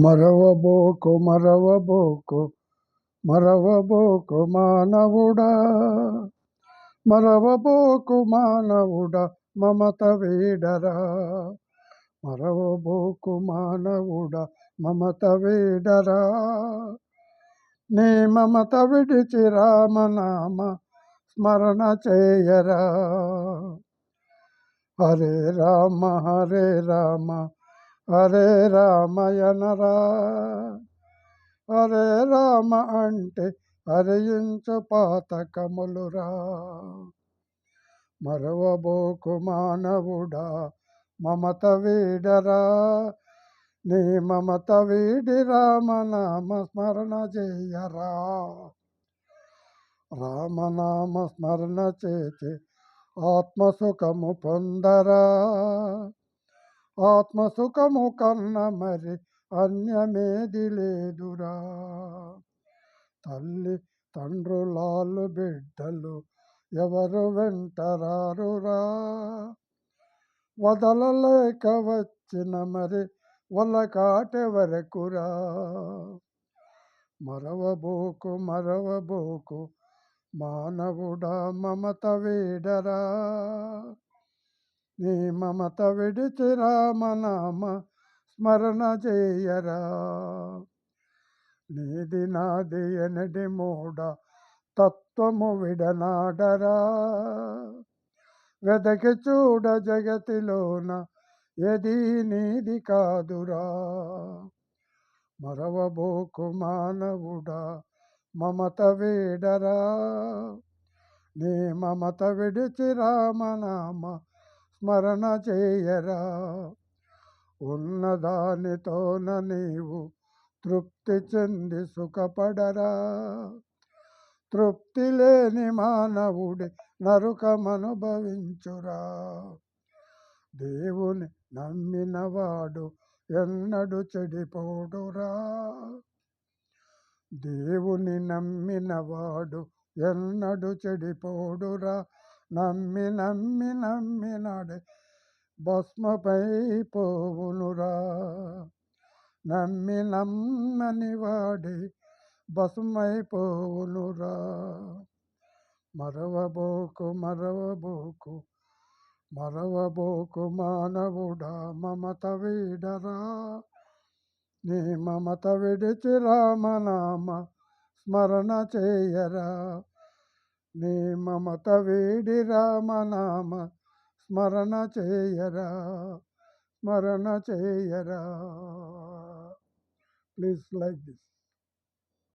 మరవబోకు మరవబోకు మరవబోకు మానవుడా, మరవబోకు మానవుడా, మమత వీడరా. మరవబోకు మానవుడా, మమత వీడరా. నీ మమత విడిచి రామనామ స్మరణ చేయరా. హరే రామ హరే రామ హరే రామయనరా. హరే రామ అంటే హరించు పాతకములురా. మరవబోకు మానవుడా, మమత వీడరా. నీ మమత వీడి రామనామ స్మరణ చేయరా. రామనామ స్మరణ చేసి ఆత్మసుఖము పొందరా. ఆత్మసుఖము కన్న మరి అన్యమేది లేదురా. తల్లి తండ్రులాలు బిడ్డలు ఎవరు వెంటరారురా. వదలలేక వచ్చిన మరి వలకాటెవరకురా. మరవబోకు మరవబోకు మానవుడా, మమత వీడరా. నీ మమత విడిచి రామనామ స్మరణ చేయరా. నీది నాది ఎనడి మూడ తత్వము విడనాడరా. వెదకి చూడ జగతిలోన ఎది నీది కాదురా. మరవబోకు మానవుడా, మమత వీడరా. నీ మమత విడిచి రామనామ స్మరణ చేయరా. ఉన్నదానితోన నీవు తృప్తి చెంది సుఖపడరా. తృప్తి లేని మానవుడి నరకమనుభవించురా. దేవుని నమ్మినవాడు ఎన్నడు చెడిపోడురా. దేవుని నమ్మినవాడు ఎన్నడు చెడిపోడురా. నమ్మి నమ్మి నమ్మినాడే భస్మపై పోవునురా. నమ్మి నమ్మని వాడి భస్మైపోవునురా. మరవబోకు మరవబోకు మరవబోకు మానవుడా, మమత వీడరా. నీ మమత విడిచి రామనామ స్మరణ చేయరా. నీ మమత వీడి రామనామ స్మరణ చేయరా. స్మరణ చేయరా. Please like this.